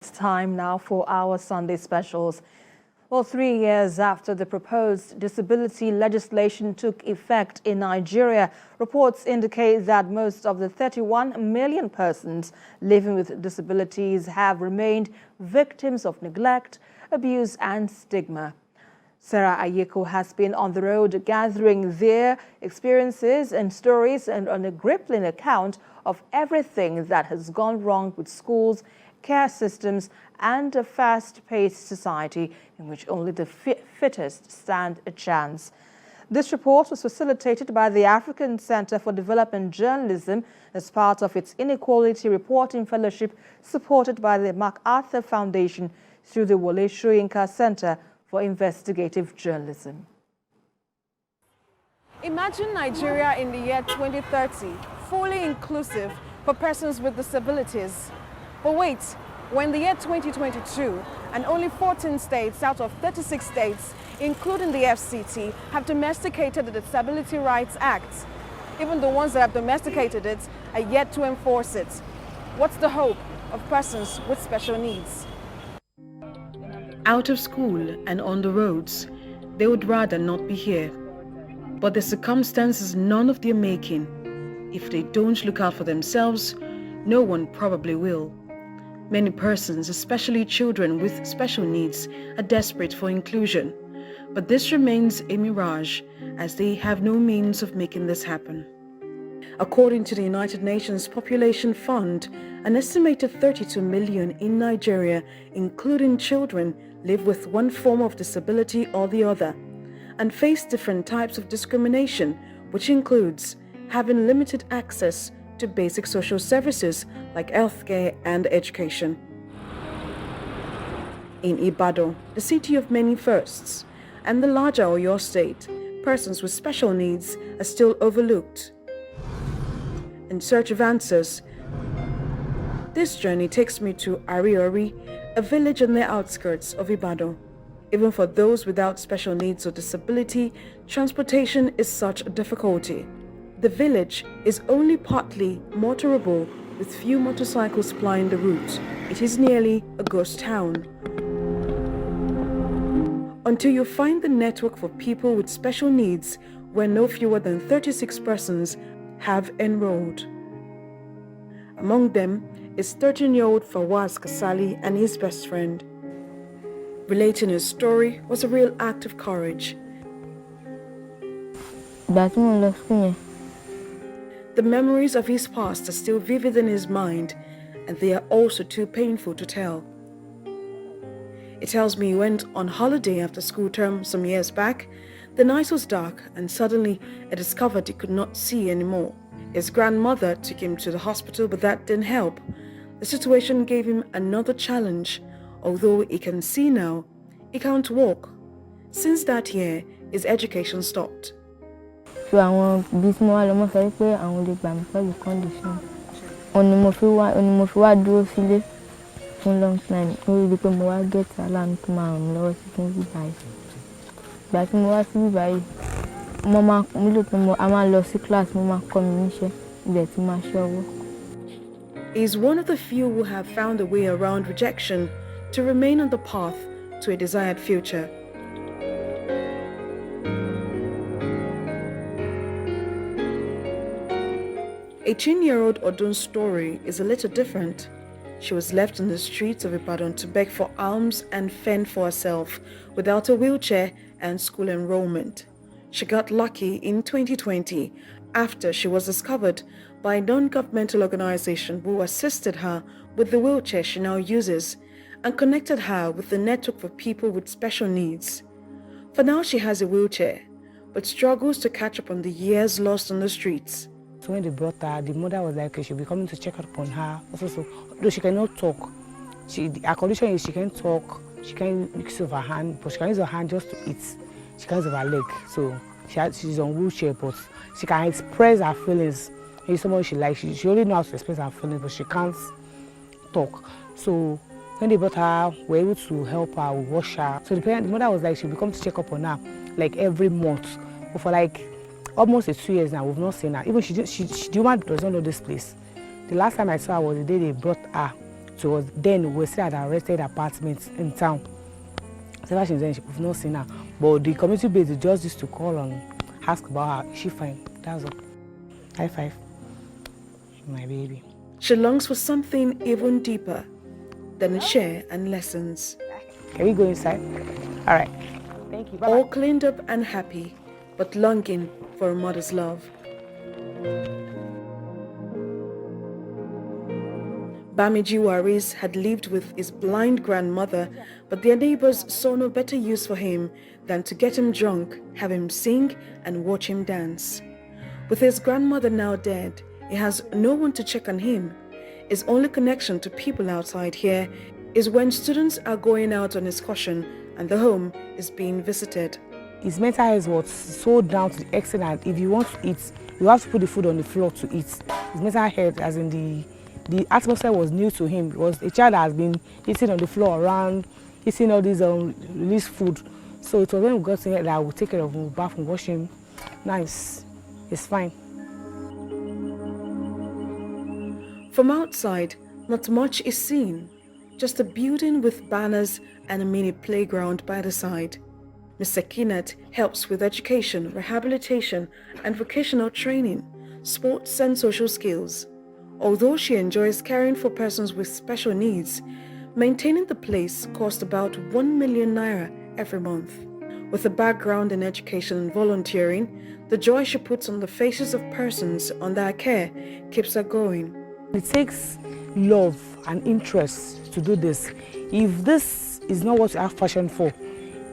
It's time now for our Sunday specials. Well, 3 years after the proposed disability legislation took effect in Nigeria, reports indicate that most of the 31 million persons living with disabilities have remained victims of neglect, abuse and stigma. Sarah Ayeku has been on the road gathering their experiences and stories and on a gripping account of everything that has gone wrong with schools, care systems and a fast-paced society in which only the fittest stand a chance. This report was facilitated by the African Center for Development Journalism as part of its Inequality Reporting Fellowship supported by the MacArthur Foundation through the Wole Soyinka Center for Investigative Journalism. Imagine Nigeria in the year 2030, fully inclusive for persons with disabilities. But wait, we're in the year 2022 and only 14 states out of 36 states, including the FCT, have domesticated the Disability Rights Act. Even the ones that have domesticated it are yet to enforce it. What's the hope of persons with special needs? Out of school and on the roads, they would rather not be here. But the circumstances none of their making. If they don't look out for themselves, no one probably will. Many persons, especially children with special needs, are desperate for inclusion. But this remains a mirage as they have no means of making this happen. According to the United Nations Population Fund, an estimated 32 million in Nigeria, including children, live with one form of disability or the other and face different types of discrimination, which includes having limited access to basic social services like healthcare and education. In Ibadan, the city of many firsts, and the larger Oyo state, persons with special needs are still overlooked. In search of answers, this journey takes me to Ariori, a village on the outskirts of Ibadan. Even for those without special needs or disability, transportation is such a difficulty. The village is only partly motorable with few motorcycles plying the route. It is nearly a ghost town. Until you find the network for people with special needs where no fewer than 36 persons have enrolled. Among them is 13-year-old Fawaz Kasali and his best friend. Relating his story was a real act of courage. The memories of his past are still vivid in his mind, and they are also too painful to tell. He tells me he went on holiday after school term some years back. The night was dark, and suddenly he discovered he could not see anymore. His grandmother took him to the hospital, but that didn't help. The situation gave him another challenge. Although he can see now, he can't walk. Since that year, his education stopped. So àwọn bí tí mo wá lọ mo sọ pé àwọn lè gbà mí pẹ̀lú condition. Oni mo fi wá dúró sílé fún long time. Mo rí pé mo wá get alarm tó máa ràn mí lọ́wọ́ sí fún bíbáyìí. Ìgbà tí mo wá sí bíbáyìí, mo máa lò pé a máa lọ sí class, mo máa kọ́ mi níṣẹ́, ibẹ̀ tí máa ṣe ọwọ́. He is one of the few who have found a way around rejection to remain on the path to a desired future. A 18-year-old Odun's story is a little different. She was left on the streets of Ibadan to beg for alms and fend for herself without a wheelchair and school enrollment. She got lucky in 2020 after she was discovered by a non-governmental organization who assisted her with the wheelchair she now uses and connected her with the network for people with special needs. For now, she has a wheelchair, but struggles to catch up on the years lost on the streets. So when they brought her, the mother was like, she'll be coming to check up on her. Also, though she cannot talk, her condition is she can talk, she can use her hand, but she can use her hand just to eat. She can't use her leg, so she's on wheelchair, but she can express her feelings. If someone she likes, she only knows how to express her feelings, but she can't talk. So when they brought her, we were able to help her, we wash her. So the mother was like, she'll be coming to check up on her like every month. But for like almost 2 years now, we've not seen her. Even the woman does not know this place. The last time I saw her was the day they brought her to us. Then we still at our rented apartments in town. So since then, we've not seen her. But the community base just used to call and ask about her. Is she fine? That's all. High five. My baby. She longs for something even deeper than a share and lessons. Can we go inside? All right. Thank you. Bye-bye. All cleaned up and happy, but longing for a mother's love. Bamiji Waris had lived with his blind grandmother, but their neighbors saw no better use for him than to get him drunk, have him sing, and watch him dance. With his grandmother now dead, he has no one to check on him. His only connection to people outside here is when students are going out on excursion and the home is being visited. His mental health was so down to the extent that if you want to eat, you have to put the food on the floor to eat. His mental health, as in the atmosphere was new to him. It was a child that has been eating on the floor around, eating all these released food. So it was when we got to here that I would take care of him, bath and wash him. Nice. It's fine. From outside, not much is seen. Just a building with banners and a mini playground by the side. Ms. Sekinat helps with education, rehabilitation, and vocational training, sports and social skills. Although she enjoys caring for persons with special needs, maintaining the place costs about 1 million naira every month. With a background in education and volunteering, the joy she puts on the faces of persons under her care keeps her going. It takes love and interest to do this. If this is not what you have passion for,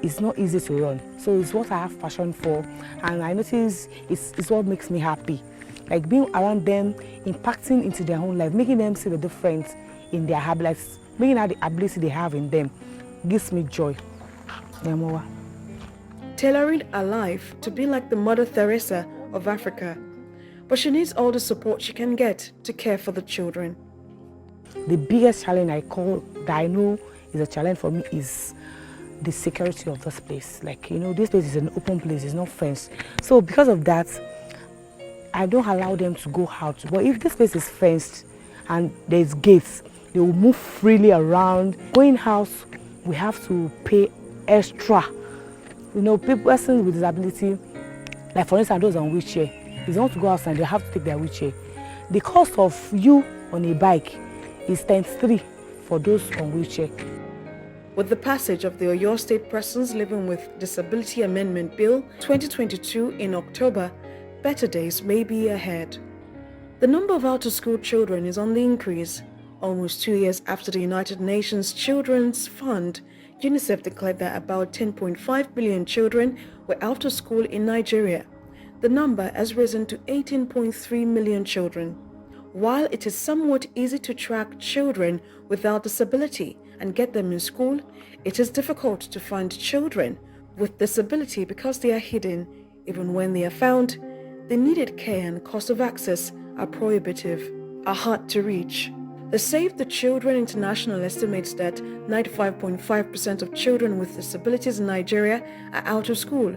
it's not easy to run. So it's what I have passion for, and I notice it's what makes me happy. Like being around them, impacting into their own life, making them see the difference in their habits, making out the ability they have in them, gives me joy. Tailoring her life to be like the Mother Teresa of Africa, but she needs all the support she can get to care for the children. The biggest challenge that I know is a challenge for me is the security of this place. Like, this place is an open place, it's not fenced. So because of that, I don't allow them to go out. But if this place is fenced and there's gates, they will move freely around. Going out, we have to pay extra. Persons with disability, like for instance, those on wheelchair, if they want to go outside, they have to take their wheelchair. The cost of you on a bike is ×3 for those on wheelchair. With the passage of the Oyo State Persons Living with Disability Amendment Bill 2022 in October, better days may be ahead. The number of out-of-school children is on the increase. Almost 2 years after the United Nations Children's Fund, UNICEF declared that about 10.5 billion children were out of school in Nigeria. The number has risen to 18.3 million children. While it is somewhat easy to track children without disability and get them in school, it is difficult to find children with disability because they are hidden. Even when they are found, the needed care and cost of access are prohibitive, are hard to reach. The Save the Children International estimates that 95.5% of children with disabilities in Nigeria are out of school.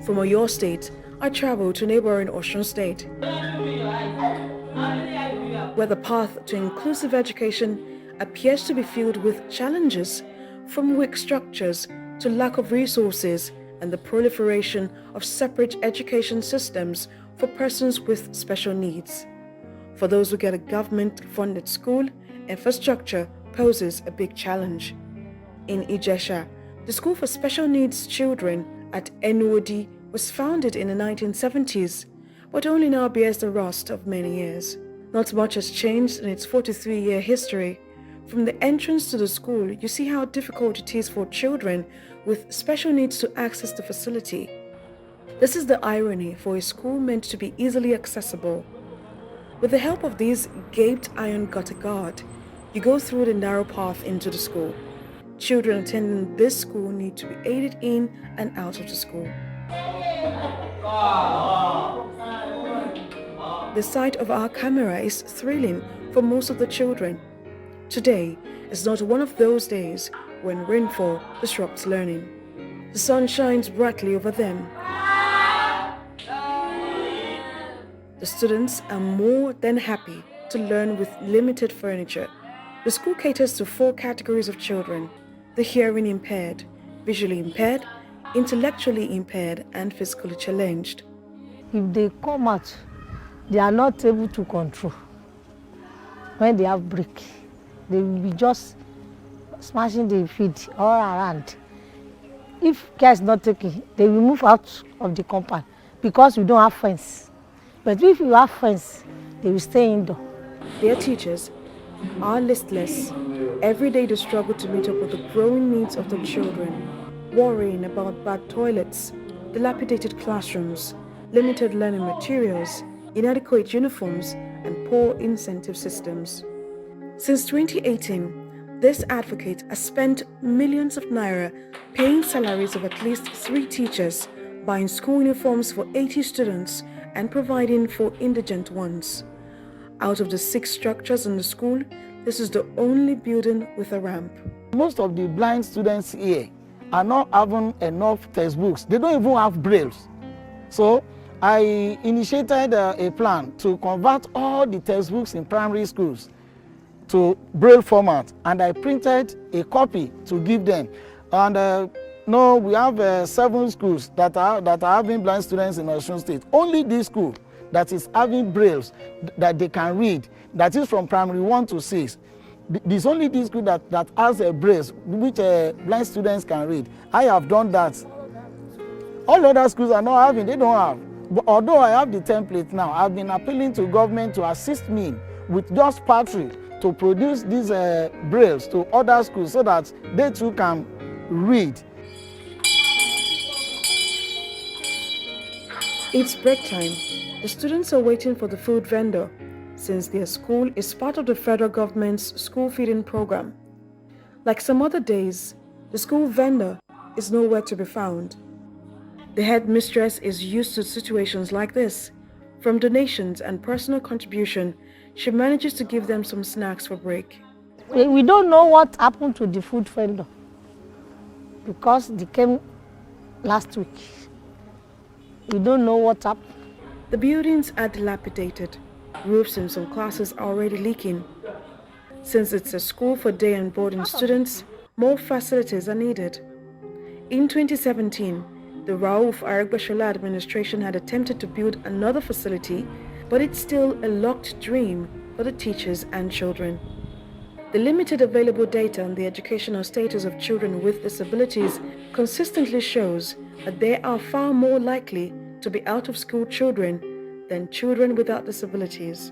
From Oyo State, I traveled to neighboring Osun State, where the path to inclusive education appears to be filled with challenges, from weak structures to lack of resources and the proliferation of separate education systems for persons with special needs. For those who get a government-funded school, infrastructure poses a big challenge. In Ijesha, the School for Special Needs Children at NOD was founded in the 1970s, but only now bears the rust of many years. Not much has changed in its 43-year history. From the entrance to the school, you see how difficult it is for children with special needs to access the facility. This is the irony for a school meant to be easily accessible. With the help of these gaped iron gutter guard, you go through the narrow path into the school. Children attending this school need to be aided in and out of the school. The sight of our camera is thrilling for most of the children. Today is not one of those days when rainfall disrupts learning. The sun shines brightly over them. The students are more than happy to learn with limited furniture. The school caters to 4 categories of children: the hearing impaired, visually impaired, intellectually impaired, and physically challenged. If they come out, they are not able to control. When they have break, they will be just smashing the feet all around. If care is not taken, they will move out of the compound because we don't have fence. But if you have fence, they will stay indoor. Their teachers are listless. Every day they struggle to meet up with the growing needs of the children, worrying about bad toilets, dilapidated classrooms, limited learning materials, inadequate uniforms, and poor incentive systems. Since 2018, this advocate has spent millions of naira paying salaries of at least 3 teachers, buying school uniforms for 80 students, and providing for indigent ones. Out of the 6 structures in the school, this is the only building with a ramp. Most of the blind students here are not having enough textbooks. They don't even have brailles. So I initiated a plan to convert all the textbooks in primary schools to braille format, and I printed a copy to give them. And no, we have 7 schools that are having blind students in Osun State. Only this school that is having brailles that they can read, that is from primary 1 to 6. There's only this school that has a braille which blind students can read. I have done that. All other schools are not having, they don't have. But although I have the template now, I've been appealing to government to assist me with just battery to produce these brailles to other schools so that they too can read. It's break time. The students are waiting for the food vendor, since their school is part of the federal government's school feeding program. Like some other days, the school vendor is nowhere to be found. The headmistress is used to situations like this. From donations and personal contribution, she manages to give them some snacks for break. We don't know what happened to the food vendor because they came last week. We don't know what happened. The buildings are dilapidated. Roofs in some classes are already leaking. Since it's a school for day and boarding students, more facilities are needed. In 2017, the Rauf Aregbesola administration had attempted to build another facility, but it's still a locked dream for the teachers and children. The limited available data on the educational status of children with disabilities consistently shows that they are far more likely to be out-of-school children than children without disabilities.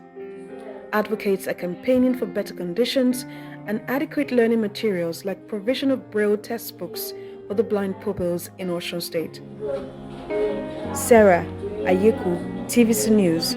Advocates are campaigning for better conditions and adequate learning materials like provision of braille textbooks for the blind pupils in Osun State. Sarah, Ayeku, TVC News.